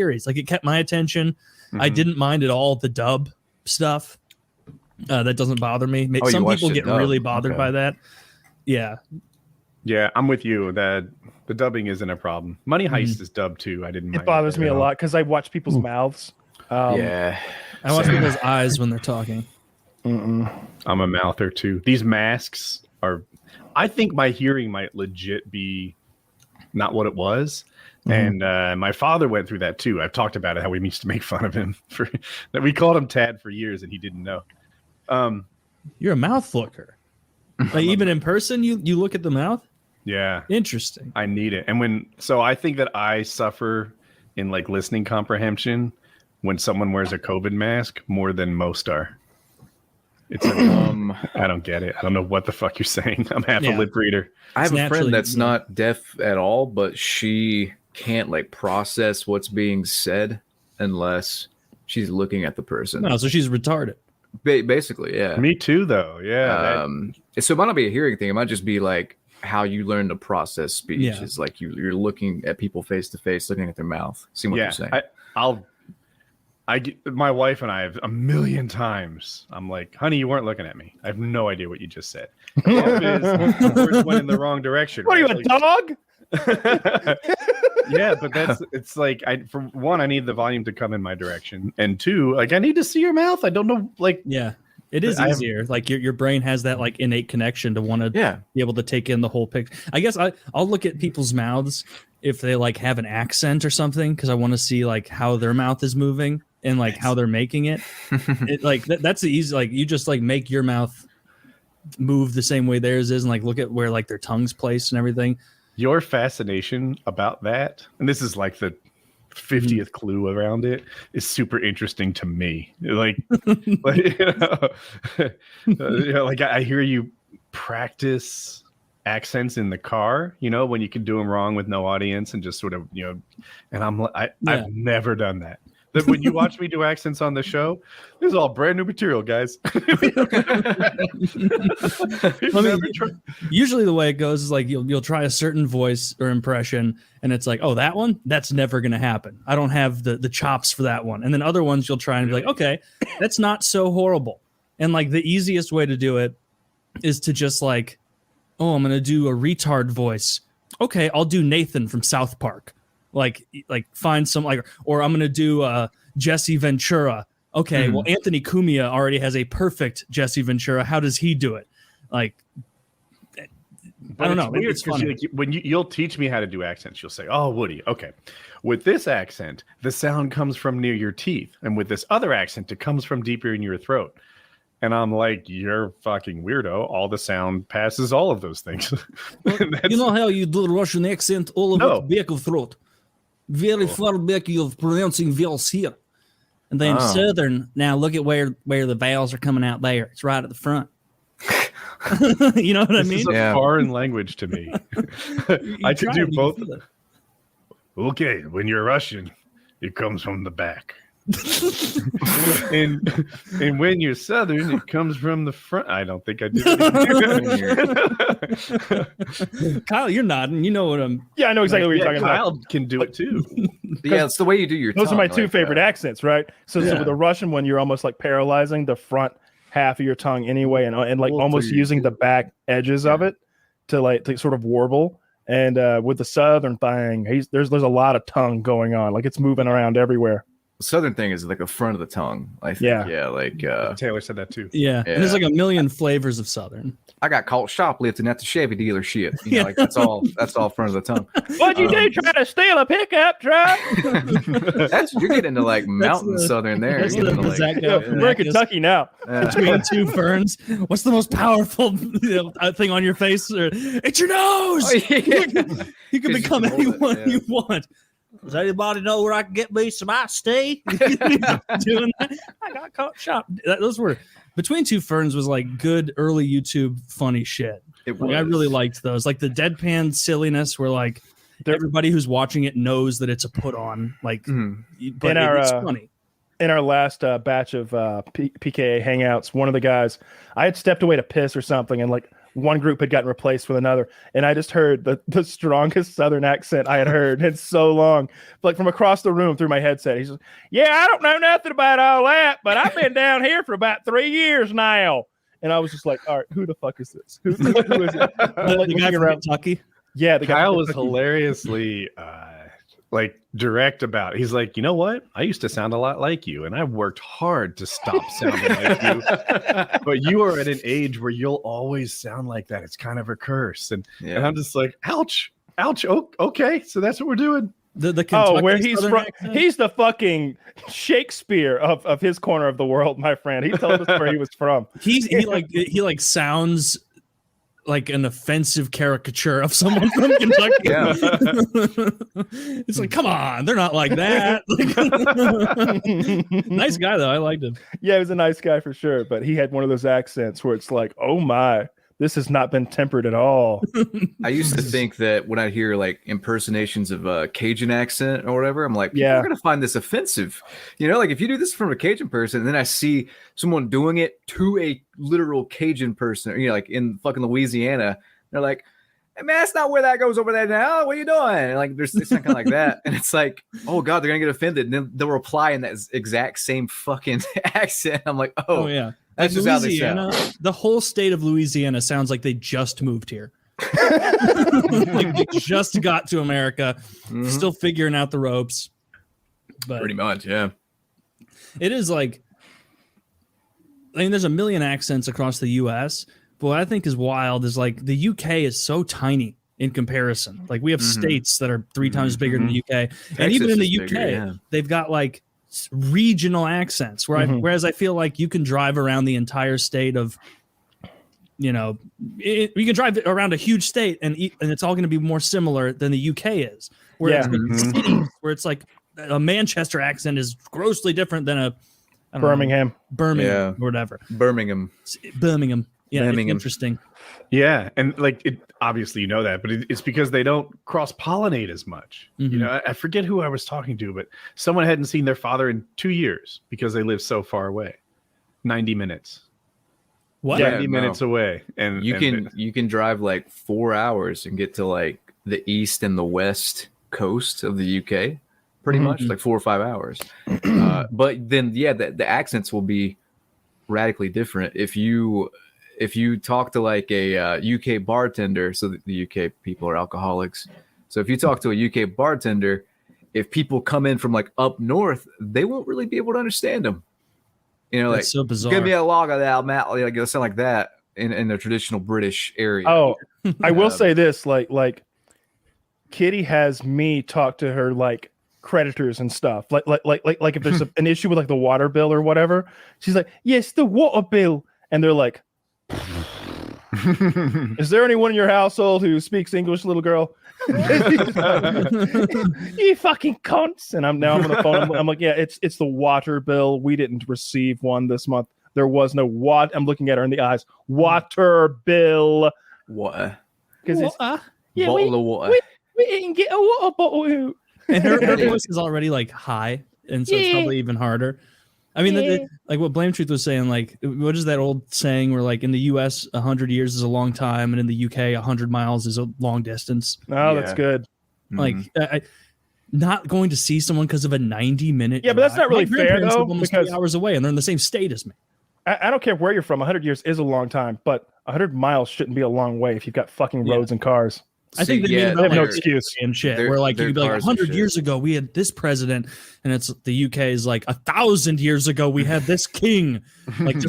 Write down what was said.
series. Like, it kept my attention. I didn't mind at all the dub stuff. That doesn't bother me. Some people get really bothered by that. Yeah. Yeah, I'm with you. That the dubbing isn't a problem. Money Heist is dubbed too. I didn't mind it bothers me a lot because I watch people's mouths. I watch people's eyes when they're talking. I'm a mouther too. These masks are. I think my hearing might legit be not what it was. And my father went through that too. I've talked about it, how we used to make fun of him for that. We called him Tad for years, and he didn't know. You're a mouth looker. Like, even in person, you look at the mouth. Yeah, interesting. I need it, and I think that I suffer in like listening comprehension when someone wears a COVID mask more than most are. It's I don't get it. I don't know what the fuck you're saying. I'm half a lip reader. I have a friend that's not deaf at all, but she can't like process what's being said unless she's looking at the person. No, so she's retarded. Basically, yeah. Me too, though. Yeah. So it might not be a hearing thing. It might just be like how you learn to process speech. Yeah. Is like you're looking at people face to face, looking at their mouth, seeing what they're saying. My wife and I have a million times. I'm like, honey, you weren't looking at me. I have no idea what you just said. The words went in the wrong direction. What are you, a dog? Yeah, but it's like, for one, I need the volume to come in my direction, and two, like, I need to see your mouth. I don't know, like, yeah, it is easier. Like your brain has that like innate connection to want to be able to take in the whole picture. I guess I'll look at people's mouths if they like have an accent or something, because I want to see like how their mouth is moving and like how they're making it. Like that's the easy. Like, you just like make your mouth move the same way theirs is, and like look at where like their tongue's placed and everything. Your fascination about that, and this is like the 50th clue around it, is super interesting to me. Like, like I hear you practice accents in the car, when you can do them wrong with no audience and just sort of, and I'm like, I've never done that. That when you watch me do accents on the show, this is all brand new material, guys. Usually the way it goes is like you'll try a certain voice or impression, and it's like, oh, that one, that's never going to happen. I don't have the chops for that one. And then other ones you'll try and be like, okay, that's not so horrible. And like the easiest way to do it is to just like, oh, I'm going to do a retard voice. Okay, I'll do Nathan from South Park. Like find some or I'm gonna do Jesse Ventura. Okay, well, Anthony Cumia already has a perfect Jesse Ventura. How does he do it? Like, I don't know. It's funny. When you'll teach me how to do accents, you'll say, "Oh, Woody, okay, with this accent, the sound comes from near your teeth, and with this other accent, it comes from deeper in your throat." And I'm like, you're fucking weirdo. All the sound passes all of those things. You know how you do the Russian accent? All of it back of throat. Very far back, you're pronouncing vowels here. And then Southern, now look at where the vowels are coming out there. It's right at the front. You know what I mean? This is a foreign language to me. I could do both. Okay, when you're Russian, it comes from the back. and when you're Southern, it comes from the front. I don't think I did. Kyle, you're nodding. You know what I'm. Yeah, I know exactly what you're talking Kyle about. Can do it too. Yeah, it's the way you do your. Those are my two favorite accents, right? So with the Russian one, you're almost like paralyzing the front half of your tongue anyway, and like almost using the back edges of it to sort of warble. And with the Southern thing, there's a lot of tongue going on, like it's moving around everywhere. The Southern thing is like the front of the tongue, I think. Yeah, like Taylor said that too. Yeah. And there's like a million flavors of Southern. I got caught shoplifting at the Chevy dealership. Like that's all front of the tongue. What'd you do? Try to steal a pickup truck? You're getting into like mountain Southern there. We're in Kentucky now. Between two ferns. What's the most powerful thing on your face? It's your nose. Oh, yeah. You can become anyone you want. Does anybody know where I can get me some iced tea? Doing that? I got caught shop. Those were Between Two Ferns was like good early YouTube funny shit. I really liked those. Like the deadpan silliness where like everybody who's watching it knows that it's a put on. Like, but it's funny. In our last batch of PKA hangouts, one of the guys, I had stepped away to piss or something, and like one group had gotten replaced with another, and I just heard the strongest Southern accent I had heard in so long, like from across the room through my headset. He's like, "Yeah, I don't know nothing about all that, but I've been down here for about 3 years now." And I was just like, "All right, who the fuck is this? Who is it?" The guy from Kentucky. Yeah, the guy Kyle from was Kentucky. hilariously like direct about it. He's like, you know what? I used to sound a lot like you, and I've worked hard to stop sounding like you. But you are at an age where you'll always sound like that. It's kind of a curse. And I'm just like, ouch. Oh, okay. So that's what we're doing. The Kentucky where he's Southern from? accent? He's the fucking Shakespeare of his corner of the world, my friend. He told us where he was from. He sounds like an offensive caricature of someone from Kentucky. Yeah. It's like, come on, they're not like that. Nice guy though, I liked him. Yeah, he was a nice guy for sure, but he had one of those accents where it's like, oh my, this has not been tempered at all. I used to think that when I hear like impersonations of a Cajun accent or whatever, I'm like, people Yeah. are gonna find this offensive. You know, like if you do this from a Cajun person, and then I see someone doing it to a literal Cajun person, you know, like in fucking Louisiana, they're like, "Hey man, that's not where that goes over there now. What are you doing?" And like there's it's not kind of like that. And it's like, oh god, they're gonna get offended. And then they'll reply in that exact same fucking accent. I'm like, Oh yeah. that's Like just how they sound. Louisiana, the whole state of Louisiana sounds like they just moved here. Like they just got to America, still figuring out the ropes. But Pretty much, yeah. it is like, I mean, there's a million accents across the U.S., but what I think is wild is like the U.K. is so tiny in comparison. Like we have states that are 3 times bigger than the U.K., and even in the is U.K., bigger, yeah. they've got like regional accents. Whereas I feel like you can drive around the entire state of, you know, you can drive around a huge state and it's all going to be more similar than the UK is. Where it's like cities, where it's like a Manchester accent is grossly different than a I don't know, Birmingham. or whatever. Birmingham. Birmingham. Yeah, Birmingham. It's interesting. Yeah, and like it obviously you know that, but it's because they don't cross pollinate as much. You know, I forget who I was talking to, but someone hadn't seen their father in 2 years because they live so far away. 90 minutes. What? 90 minutes away, and You can drive like 4 hours and get to like the east and the west coast of the UK, pretty much like 4 or 5 hours. But then, yeah, the accents will be radically different if you talk to like a UK bartender. So the UK people are alcoholics. So if you talk to a UK bartender, if people come in from like up north, they won't really be able to understand them. You know, That's like so bizarre. give me a log of that, Matt. Like it'll sound like that in the traditional British area. Oh, I will say this, like Kitty has me talk to her like creditors and stuff. Like if there's an issue with like the water bill or whatever, she's like, "Yes, the water bill," and they're like, "Is there anyone in your household who speaks English, little girl?" You fucking cunts! And I'm on the phone. I'm like, "Yeah, it's the water bill. We didn't receive one this month. There was no what." I'm looking at her in the eyes. Water bill. Water. Because it's yeah, Bottle of water. we didn't get a water bottle. And her voice is already like high, and so it's probably even harder. I mean, like what Blame Truth was saying, like, what is that old saying where, like, in the U.S., 100 years is a long time, and in the U.K., 100 miles is a long distance? Oh, that's good. Like, not going to see someone because of a 90-minute Yeah, but that's not really fair, though, almost because 3 hours away, and they're in the same state as me. I don't care where you're from. 100 years is a long time, but 100 miles shouldn't be a long way if you've got fucking roads and cars. I think they have no excuse and shit. Where like you could be like 100 years ago we had this president, and it's the UK is like 1,000 years ago we had this king. Like just